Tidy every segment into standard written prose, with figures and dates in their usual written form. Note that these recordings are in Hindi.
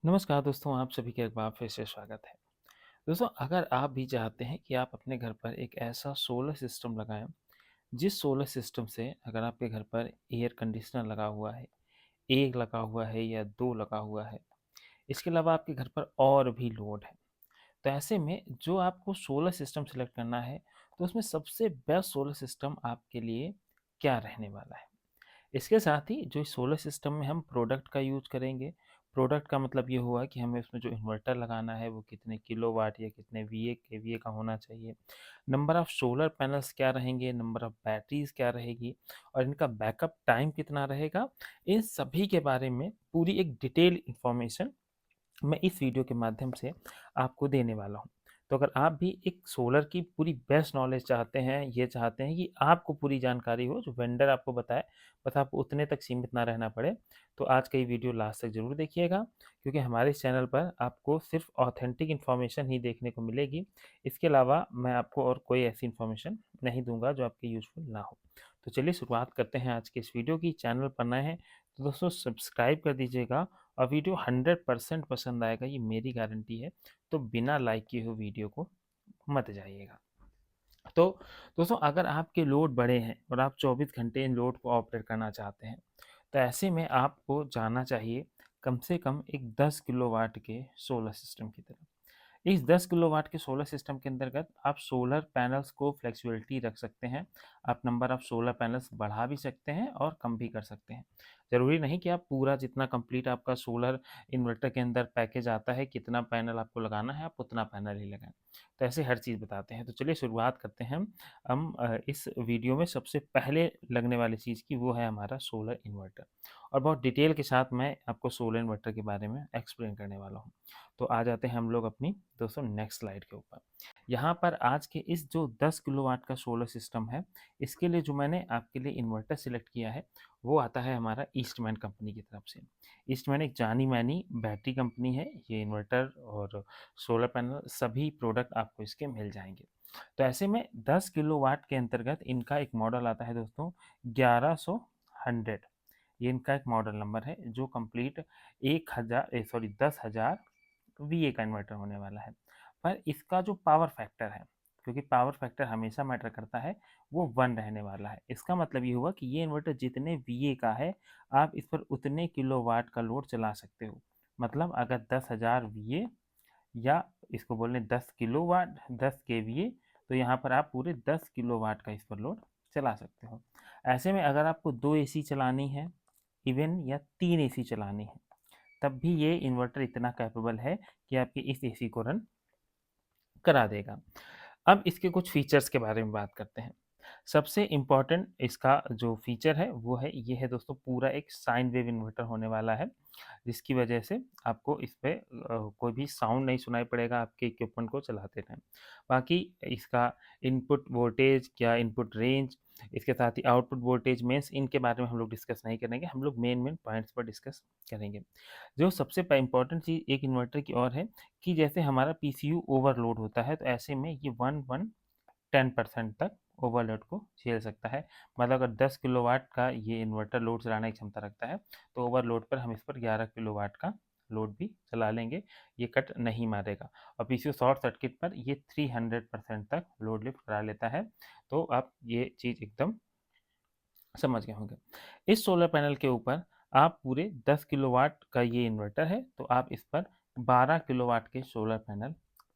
नमस्कार दोस्तों, आप सभी का एक बार फिर से स्वागत है। दोस्तों, अगर आप भी चाहते हैं कि आप अपने घर पर एक ऐसा सोलर सिस्टम लगाएँ, जिस सोलर सिस्टम से अगर आपके घर पर एयर कंडीशनर लगा हुआ है, 1 लगा हुआ है या 2 लगा हुआ है, इसके अलावा आपके घर पर और भी लोड है। तो ऐसे में जो आपको सोलर सिस्टम सेलेक्ट करना है, तो उसमें सबसे बेस्ट सोलर सिस्टम आपके लिए क्या रहने वाला है? इसके साथ ही जो सोलर सिस्टम में हम प्रोडक्ट का यूज़ करेंगे, प्रोडक्ट का मतलब ये हुआ कि हमें उसमें जो इन्वर्टर लगाना है वो कितने किलोवाट या कितने वीए, केवीए का होना चाहिए। नंबर ऑफ सोलर पैनल्स क्या रहेंगे, नंबर ऑफ बैटरीज़ क्या रहेगी और इनका बैकअप टाइम कितना रहेगा, इन सभी के बारे में पूरी एक डिटेल इन्फॉर्मेशन मैं इस वीडियो के माध्यम से आपको देने वाला हूँ। तो अगर आप भी एक सोलर की पूरी बेस्ट नॉलेज चाहते हैं, ये चाहते हैं कि आपको पूरी जानकारी हो, जो वेंडर आपको बताए, बस आपको उतने तक सीमित ना रहना पड़े, तो आज का ये वीडियो लास्ट तक ज़रूर देखिएगा, क्योंकि हमारे इस चैनल पर आपको सिर्फ़ ऑथेंटिक इन्फॉर्मेशन ही देखने को मिलेगी। इसके अलावा मैं आपको और कोई ऐसी इन्फॉर्मेशन नहीं दूँगा जो आपके यूज़फुल ना हो। तो चलिए शुरुआत करते हैं आज के इस वीडियो की। चैनल पर नए हैं, तो दोस्तों सब्सक्राइब कर दीजिएगा और वीडियो 100% पसंद आएगा, ये मेरी गारंटी है। तो बिना लाइक किए हुए वीडियो को मत जाइएगा। तो दोस्तों, अगर आपके लोड बड़े हैं और आप 24 घंटे इन लोड को ऑपरेट करना चाहते हैं, तो ऐसे में आपको जाना चाहिए कम से कम एक 10 किलोवाट के सोलर सिस्टम की तरफ। इस 10 किलोवाट के सोलर सिस्टम के अंतर्गत आप सोलर पैनल्स को फ्लेक्सिबिलिटी रख सकते हैं। आप नंबर ऑफ सोलर पैनल्स बढ़ा भी सकते हैं और कम भी कर सकते हैं। ज़रूरी नहीं कि आप पूरा जितना कंप्लीट आपका सोलर इन्वर्टर के अंदर पैकेज आता है, कितना पैनल आपको लगाना है, आप उतना पैनल ही लगाएँ। तो ऐसे हर चीज़ बताते हैं। तो चलिए शुरुआत करते हैं हम इस वीडियो में सबसे पहले लगने वाली चीज़ की, वो है हमारा सोलर इन्वर्टर। और बहुत डिटेल के साथ मैं आपको सोलर इन्वर्टर के बारे में एक्सप्लेन करने वाला हूँ। तो आ जाते हैं हम लोग अपनी दोस्तों नेक्स्ट स्लाइड के ऊपर। यहाँ पर आज के इस जो 10 किलोवाट का सोलर सिस्टम है, इसके लिए जो मैंने आपके लिए इन्वर्टर सेलेक्ट किया है, वो आता है हमारा ईस्टमैन कंपनी की तरफ से। ईस्टमैन एक जानी-मानी बैटरी कंपनी है। ये इन्वर्टर और सोलर पैनल सभी प्रोडक्ट आपको इसके मिल जाएँगे। तो ऐसे में 10 किलोवाट के अंतर्गत इनका एक मॉडल आता है दोस्तों 1100 100। ये इनका एक मॉडल नंबर है जो कंप्लीट 10,000 वीए का इन्वर्टर होने वाला है। पर इसका जो पावर फैक्टर है, क्योंकि पावर फैक्टर हमेशा मैटर करता है, वो 1 रहने वाला है। इसका मतलब ये हुआ कि ये इन्वर्टर जितने वीए का है, आप इस पर उतने किलोवाट का लोड चला सकते हो। मतलब अगर 10,000 वीए या इसको बोल लें 10 किलोवाट, 10 केवीए, तो यहाँ पर आप पूरे 10 किलोवाट का इस पर लोड चला सकते हो। ऐसे में अगर आपको 2 एसी चलानी है, इवन या 3 एसी चलानी है, तब भी ये इन्वर्टर इतना कैपेबल है कि आपके इस एसी को रन करा देगा। अब इसके कुछ फीचर्स के बारे में बात करते हैं। सबसे इम्पोर्टेंट इसका जो फीचर है वो है, ये है दोस्तों, पूरा एक साइन वेव इन्वर्टर होने वाला है, जिसकी वजह से आपको इस पे कोई भी साउंड नहीं सुनाई पड़ेगा आपके इक्विपमेंट को चलाते टाइम। बाकी इसका इनपुट वोल्टेज या इनपुट रेंज, इसके साथ ही आउटपुट वोल्टेज मेंस, इनके बारे में हम लोग डिस्कस नहीं करेंगे। हम लोग मेन पॉइंट्स पर डिस्कस करेंगे। जो सबसे इम्पोर्टेंट चीज़ एक इन्वर्टर की और है कि जैसे हमारा पीसीयू ओवरलोड होता है, तो ऐसे में ये 10% तक ओवरलोड को झेल सकता है। मतलब अगर 10 किलोवाट का ये इन्वर्टर लोड चलाने की क्षमता रखता है, तो ओवरलोड पर हम इस पर 11 किलोवाट का लोड भी चला लेंगे, ये कट नहीं मारेगा। और पीसीयू शॉर्ट सर्किट पर ये 300% तक लोड लिफ्ट करा लेता है। तो आप ये चीज़ एकदम समझ गए होंगे। इस सोलर पैनल के ऊपर आप पूरे 10 किलोवाट का ये इन्वर्टर है, तो आप इस पर 12 किलोवाट के सोलर पैनल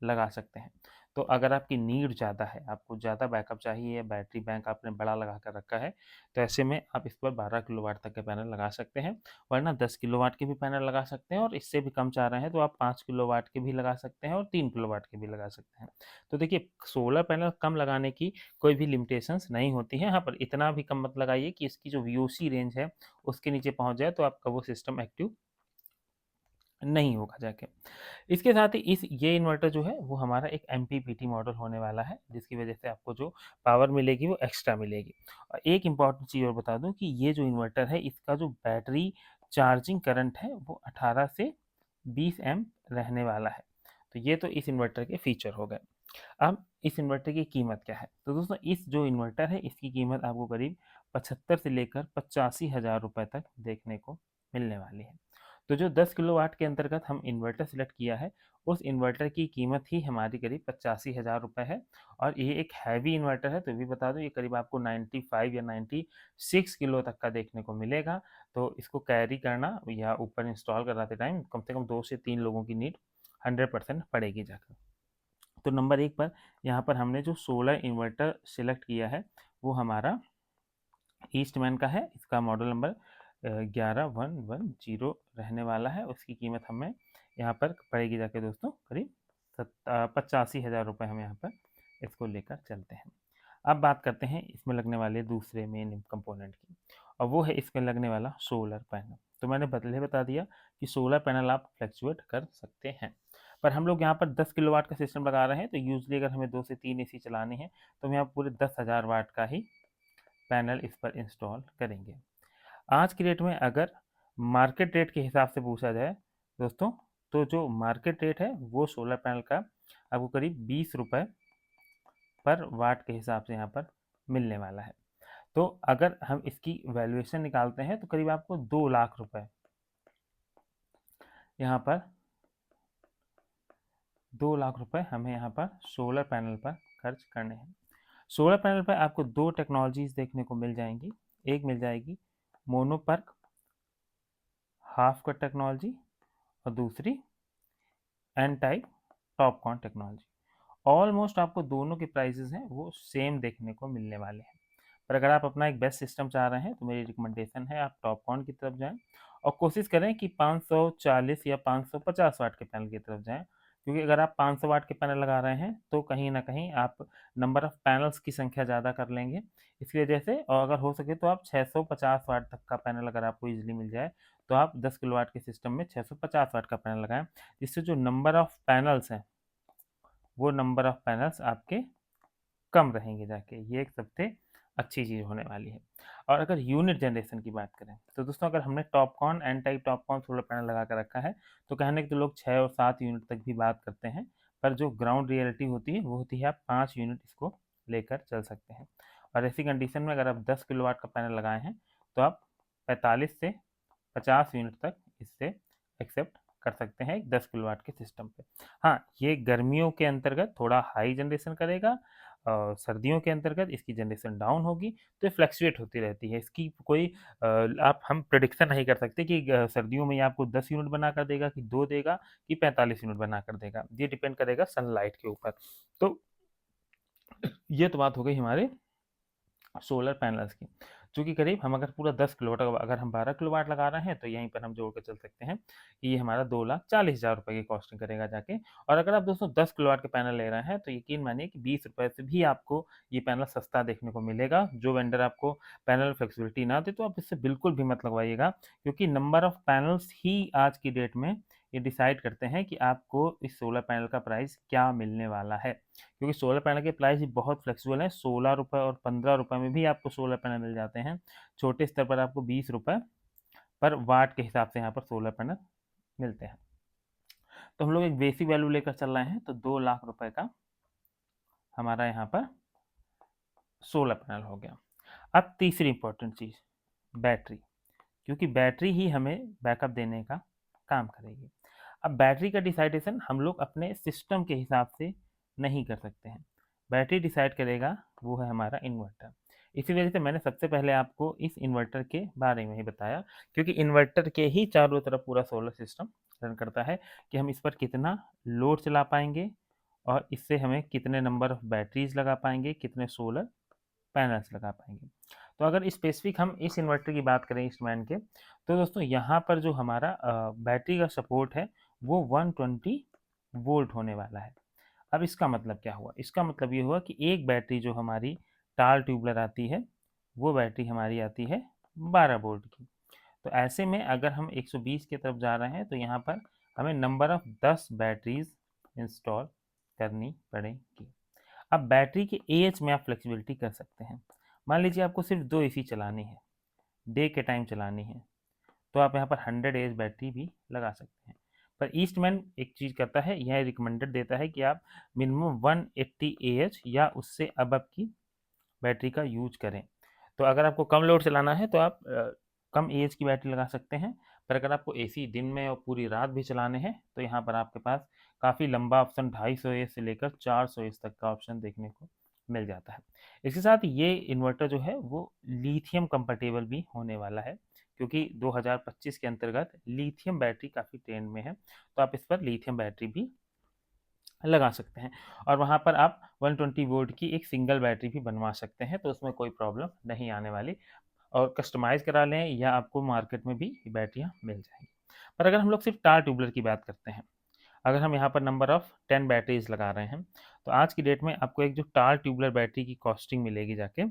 लगा सकते हैं। तो अगर आपकी नीड ज़्यादा है, आपको ज़्यादा बैकअप चाहिए, बैटरी बैंक आपने बड़ा लगा कर रखा है, तो ऐसे में आप इस पर 12 किलोवाट तक के पैनल लगा सकते हैं। वरना 10 किलोवाट के भी पैनल लगा सकते हैं, और इससे भी कम चाह रहे हैं तो आप 5 किलोवाट के भी लगा सकते हैं और 3 किलोवाट के भी लगा सकते हैं। तो देखिए, सोलर पैनल कम लगाने की कोई भी लिमिटेशंस नहीं होती हैं। हाँ, पर इतना भी कम मत लगाइए कि इसकी जो वीओसी रेंज है उसके नीचे पहुँच जाए, तो आपका वो सिस्टम एक्टिव नहीं होगा जाके। इसके साथ ही इस ये इन्वर्टर जो है वो हमारा एक एमपीपीटी मॉडल होने वाला है, जिसकी वजह से आपको जो पावर मिलेगी वो एक्स्ट्रा मिलेगी। और एक इम्पॉर्टेंट चीज़ और बता दूँ कि ये जो इन्वर्टर है, इसका जो बैटरी चार्जिंग करंट है वो 18 से 20 एम्प रहने वाला है। तो ये तो इस इन्वर्टर के फीचर हो गए। अब इस इन्वर्टर की कीमत क्या है? तो दोस्तों, इस जो इन्वर्टर है इसकी कीमत आपको करीब 75 से लेकर 85,000 रुपए तक देखने को मिलने वाली है। तो जो 10 किलोवाट के अंतर्गत हम इन्वर्टर सिलेक्ट किया है, उस इन्वर्टर की कीमत ही हमारी करीब 85,000 रुपये है। और ये एक हैवी इन्वर्टर है, तो भी बता दो, ये करीब आपको 95 या 96 किलो तक का देखने को मिलेगा। तो इसको कैरी करना या ऊपर इंस्टॉल कराते टाइम कम से कम 2 से 3 लोगों की नीड 100% पड़ेगी जाकर। तो नंबर 1 पर यहाँ पर हमने जो सोलर इन्वर्टर सिलेक्ट किया है वो हमारा ईस्टमैन का है। इसका मॉडल नंबर 11110 रहने वाला है। उसकी कीमत हमें यहाँ पर पड़ेगी जाके दोस्तों करीब 85,000 रुपये। हम यहाँ पर इसको लेकर चलते हैं। अब बात करते हैं इसमें लगने वाले दूसरे मेन कंपोनेंट की, और वो है इसमें लगने वाला सोलर पैनल। तो मैंने पहले बता दिया कि सोलर पैनल आप फ्लैक्चुएट कर सकते हैं, पर हम लोग यहाँ पर 10 किलोवाट का सिस्टम लगा रहे हैं, तो यूजली अगर हमें 2 से 3 एसी चलाने हैं तो हम यहाँ पूरे 10,000 वाट का ही पैनल इस पर इंस्टॉल करेंगे। आज की डेट में अगर मार्केट रेट के हिसाब से पूछा जाए दोस्तों, तो जो मार्केट रेट है वो सोलर पैनल का आपको करीब 20 रुपये पर वाट के हिसाब से यहाँ पर मिलने वाला है। तो अगर हम इसकी वैल्यूएशन निकालते हैं तो करीब आपको 2 लाख रुपए यहाँ पर 2 लाख रुपए हमें यहाँ पर सोलर पैनल पर खर्च करने हैं। सोलर पैनल पर आपको 2 टेक्नोलॉजीज देखने को मिल जाएंगी। एक मिल जाएगी मोनोपर्क हाफ कट टेक्नोलॉजी, और दूसरी n type TOPCon technology. Almost आपको दोनों के प्राइसेस हैं वो सेम देखने को मिलने वाले हैं, पर अगर आप अपना एक बेस्ट सिस्टम चाह रहे हैं तो मेरी रिकमेंडेशन है आप टॉप कॉन की तरफ जाएं, और कोशिश करें कि 540 या 550 वाट के पैनल की तरफ जाएं। क्योंकि अगर आप 500 वाट के पैनल लगा रहे हैं तो कहीं ना कहीं आप नंबर ऑफ पैनल्स की संख्या ज़्यादा कर लेंगे, इसकी वजह से। और अगर हो सके तो आप 650 वाट तक का पैनल अगर आपको ईजिली मिल जाए तो आप 10 किलो वाट के सिस्टम में 650 वाट का पैनल लगाएं, जिससे जो नंबर ऑफ पैनल्स हैं वो नंबर ऑफ पैनल्स आपके कम रहेंगे जाके। ये एक सबसे अच्छी चीज़ होने वाली है। और अगर यूनिट जनरेशन की बात करें तो दोस्तों अगर हमने TOPCon n type TOPCon solar panel लगा कर रखा है तो कहने के तो लोग 6 और 7 यूनिट तक भी बात करते हैं, पर जो ग्राउंड रियलिटी होती है वो होती है आप 5 यूनिट इसको लेकर चल सकते हैं। और ऐसी कंडीशन में अगर आप 10 किलोवाट का पैनल लगाए हैं तो आप 45 से 50 यूनिट तक इससे एक्सेप्ट कर सकते हैं एक 10 किलोवाट के सिस्टम पे। हाँ, ये गर्मियों के अंतर्गत थोड़ा हाई जनरेशन करेगा, सर्दियों के अंतर्गत इसकी जनरेशन डाउन होगी, तो ये फ्लक्चुएट होती रहती है। इसकी कोई आप हम प्रेडिक्शन नहीं कर सकते कि सर्दियों में ये आपको 10 यूनिट बना कर देगा कि 2 देगा कि 45 यूनिट बना कर देगा। ये डिपेंड करेगा सनलाइट के ऊपर। तो ये तो बात हो गई हमारे सोलर पैनल्स की, जो कि करीब हम अगर पूरा 10 किलोवाट, अगर हम 12 किलोवाट लगा रहे हैं तो यहीं पर हम जोड़ कर चल सकते हैं कि ये हमारा 2,40,000 रुपये की कॉस्टिंग करेगा जाके। और अगर आप दोस्तों 10 किलोवाट के पैनल ले रहे हैं तो यकीन मानिए कि 20 रुपये से भी आपको ये पैनल सस्ता देखने को मिलेगा। जो वेंडर आपको पैनल फ्लेक्सिबिलिटी ना दे तो आप इससे बिल्कुल भी मत लगवाइएगा, क्योंकि नंबर ऑफ पैनल्स ही आज की डेट में ये डिसाइड करते हैं कि आपको इस सोलर पैनल का प्राइस क्या मिलने वाला है। क्योंकि सोलर पैनल के प्राइस भी बहुत फ्लेक्सिबल है। 16 रुपये और 15 रुपये में भी आपको सोलर पैनल मिल जाते हैं। छोटे स्तर पर आपको 20 रुपये पर वाट के हिसाब से यहाँ पर सोलर पैनल मिलते हैं। तो हम लोग एक बेसिक वैल्यू लेकर चल रहे हैं, तो 2 लाख रुपए का हमारा यहाँ पर सोलर पैनल हो गया। अब तीसरी इंपॉर्टेंट चीज़ बैटरी, क्योंकि बैटरी ही हमें बैकअप देने का काम करेगी। अब बैटरी का डिसाइडेशन हम लोग अपने सिस्टम के हिसाब से नहीं कर सकते हैं। बैटरी डिसाइड करेगा वो है हमारा इन्वर्टर। इसी वजह से मैंने सबसे पहले आपको इस इन्वर्टर के बारे में ही बताया, क्योंकि इन्वर्टर के ही चारों तरफ पूरा सोलर सिस्टम रन करता है कि हम इस पर कितना लोड चला पाएंगे और इससे हमें कितने नंबर ऑफ बैटरीज लगा पाएंगे, कितने सोलर पैनल्स लगा पाएंगे। तो अगर स्पेसिफिक हम इस इन्वर्टर की बात करें ईस्टमैन के, तो दोस्तों यहाँ पर जो हमारा बैटरी का सपोर्ट है वो 120 वोल्ट होने वाला है। अब इसका मतलब क्या हुआ? इसका मतलब ये हुआ कि एक बैटरी जो हमारी टाल ट्यूबलर आती है वो बैटरी हमारी आती है 12 वोल्ट की। तो ऐसे में अगर हम 120 की तरफ जा रहे हैं तो यहाँ पर हमें नंबर ऑफ 10 बैटरीज इंस्टॉल करनी पड़ेगी। अब बैटरी के एएच में आप फ्लेक्सिबिलिटी कर सकते हैं। मान लीजिए आपको सिर्फ 2 एसी चलानी है, डे के टाइम चलानी है, तो आप यहाँ पर 100 एएच बैटरी भी लगा सकते हैं। पर ईस्टमैन एक चीज़ करता है, यह रिकमेंडेड देता है कि आप मिनिमम 180 एएच या उससे अबव की बैटरी का यूज करें। तो अगर आपको कम लोड चलाना है तो आप कम एएच की बैटरी लगा सकते हैं, पर अगर आपको एसी दिन में और पूरी रात भी चलाने हैं तो यहाँ पर आपके पास काफ़ी लंबा ऑप्शन 250 एएच से लेकर 400 एएच तक का ऑप्शन देखने को मिल जाता है। इसके साथ ये इन्वर्टर जो है वो लिथियम कंपैटिबल भी होने वाला है, क्योंकि 2025 के अंतर्गत लिथियम बैटरी काफ़ी ट्रेंड में है, तो आप इस पर लिथियम बैटरी भी लगा सकते हैं। और वहाँ पर आप 120 वोल्ट की एक सिंगल बैटरी भी बनवा सकते हैं, तो उसमें कोई प्रॉब्लम नहीं आने वाली, और कस्टमाइज़ करा लें या आपको मार्केट में भी बैटरियाँ मिल जाएँगी। पर अगर हम लोग सिर्फ टार ट्यूबलर की बात करते हैं, अगर हम यहाँ पर नंबर ऑफ 10 बैटरीज़ लगा रहे हैं, तो आज की डेट में आपको एक जो टार ट्यूबलर बैटरी की कॉस्टिंग मिलेगी जाके,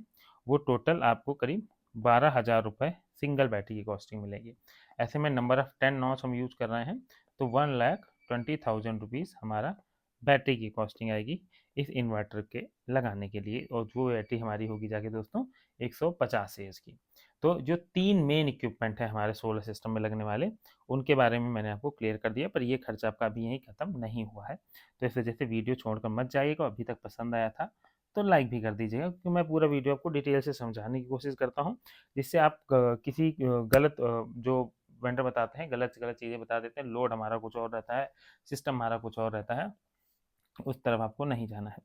वो टोटल आपको करीब 12,000 रुपए सिंगल बैटरी की कॉस्टिंग मिलेगी। ऐसे में नंबर ऑफ 10 नॉच हम यूज़ कर रहे हैं, तो 1,20,000 रुपीज़ हमारा बैटरी की कॉस्टिंग आएगी इस इन्वर्टर के लगाने के लिए, और वो बैटरी हमारी होगी जाके दोस्तों 150 एएच की। तो जो 3 मेन इक्विपमेंट है हमारे सोलर सिस्टम में लगने वाले, उनके बारे में मैंने आपको क्लियर कर दिया, पर ये खर्चा आपका अभी यहीं खत्म नहीं हुआ है। तो इस वजह से वीडियो छोड़कर मत जाइएगा, अभी तक पसंद आया था तो लाइक भी कर दीजिएगा, क्योंकि मैं पूरा वीडियो आपको डिटेल से समझाने की कोशिश करता हूँ, जिससे आप किसी गलत जो वेंडर बताते हैं गलत गलत चीज़ें बता देते हैं, लोड हमारा कुछ और रहता है, सिस्टम हमारा कुछ और रहता है, उस तरफ आपको नहीं जाना है।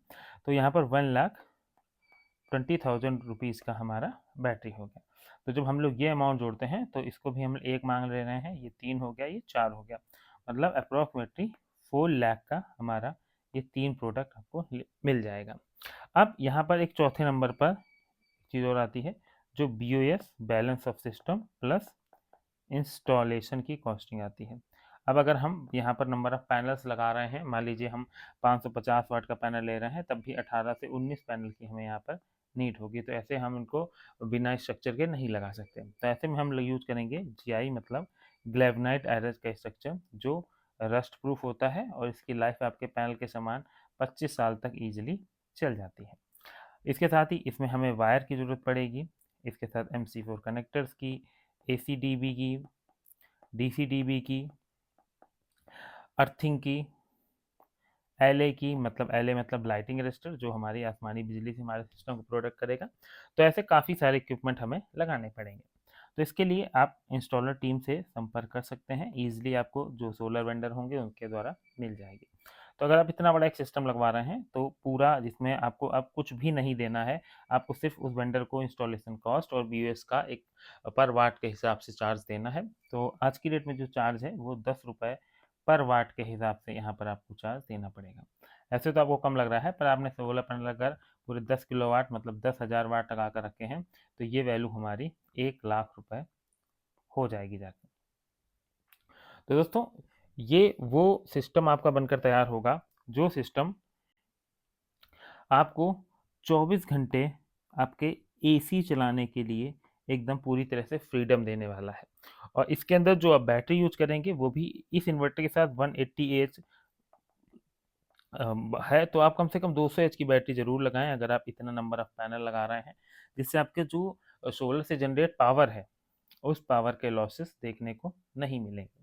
तो यहाँ पर 1,20,000 रुपीज़ का हमारा बैटरी हो गया। तो जब हम लोग ये अमाउंट जोड़ते हैं तो इसको भी हम एक मांग ले रहे हैं, ये 3 हो गया, ये 4 हो गया, मतलब अप्रॉक्सीमेटली 4 लाख का हमारा ये 3 प्रोडक्ट आपको मिल जाएगा। अब यहाँ पर एक चौथे नंबर पर चीज़ और आती है, जो BOS balance of system plus installation की कॉस्टिंग आती है। अब अगर हम यहाँ पर नंबर ऑफ पैनल्स लगा रहे हैं, मान लीजिए हम 550 वाट का पैनल ले रहे हैं, तब भी 18 से 19 पैनल की हमें यहाँ पर नीड होगी, तो ऐसे हम इनको बिना स्ट्रक्चर के नहीं लगा सकते। तो ऐसे में हम यूज़ करेंगे जीआई, मतलब ग्लेवनाइट आयरस का स्ट्रक्चर, जो रस्ट प्रूफ होता है और इसकी लाइफ आपके पैनल के समान 25 साल तक ईजिली चल जाती है। इसके साथ ही इसमें हमें वायर की ज़रूरत पड़ेगी, इसके साथ MC4 कनेक्टर्स की, ACDB की, DCDB की, अर्थिंग की, LA की, मतलब LA मतलब लाइटिंग रजिस्टर, जो हमारी आसमानी बिजली से हमारे सिस्टम को प्रोडक्ट करेगा। तो ऐसे काफ़ी सारे इक्विपमेंट हमें लगाने पड़ेंगे। तो इसके लिए आप इंस्टॉलर टीम से संपर्क कर सकते हैं, ईजिली आपको जो सोलर वेंडर होंगे उनके द्वारा मिल जाएगी। तो अगर आप इतना बड़ा एक सिस्टम लगवा रहे हैं, तो पूरा जिसमें आपको अब कुछ भी नहीं देना है, आपको सिर्फ उस वेंडर को इंस्टॉलेशन कॉस्ट और बीओएस का एक पर वाट के हिसाब से चार्ज देना है। तो आज की डेट में जो चार्ज है वो 10 रुपये पर वाट के हिसाब से यहाँ पर आपको चार्ज देना पड़ेगा। ऐसे तो आपको कम लग रहा है, पर आपने सोलर पैनल अगर पूरे 10 किलोवाट मतलब 10,000 वाट लगा कर रखे हैं, तो ये वैल्यू हमारी 1 लाख रुपए हो जाएगी जाकर। तो दोस्तों, ये वो सिस्टम आपका बनकर तैयार होगा, जो सिस्टम आपको 24 घंटे आपके एसी चलाने के लिए एकदम पूरी तरह से फ्रीडम देने वाला है। और इसके अंदर जो आप बैटरी यूज करेंगे वो भी इस इन्वर्टर के साथ 180 एच है, तो आप कम से कम 200 एच की बैटरी जरूर लगाएं अगर आप इतना नंबर ऑफ पैनल लगा रहे हैं, जिससे आपके जो सोलर से जनरेट पावर है उस पावर के लॉसेस देखने को नहीं मिलेंगे।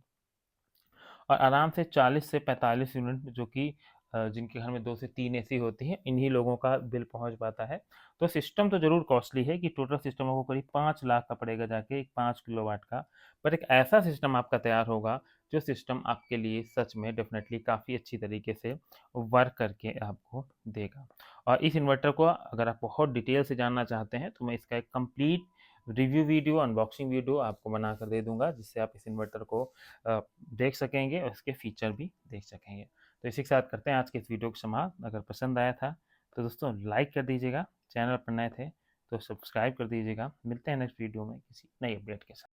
और आराम से 40 से 45 यूनिट, जो कि जिनके घर में 2 से 3 एसी होती हैं, इन्हीं लोगों का बिल पहुंच पाता है। तो सिस्टम तो ज़रूर कॉस्टली है कि टोटल सिस्टम आपको करीब 5 लाख का पड़ेगा जाके, एक 5 किलोवाट का, पर एक ऐसा सिस्टम आपका तैयार होगा जो सिस्टम आपके लिए सच में डेफिनेटली काफ़ी अच्छी तरीके से वर्क करके आपको देगा। और इस इन्वर्टर को अगर आप बहुत डिटेल से जानना चाहते हैं, तो मैं इसका एक complete review video, unboxing video आपको बना कर दे दूंगा, जिससे आप इस इन्वर्टर को देख सकेंगे और इसके फीचर भी देख सकेंगे। तो इसी के साथ करते हैं आज के इस वीडियो को समाप्त। अगर पसंद आया था तो दोस्तों लाइक कर दीजिएगा, चैनल पर नए थे तो सब्सक्राइब कर दीजिएगा। मिलते हैं नेक्स्ट वीडियो में किसी नई अपडेट के साथ।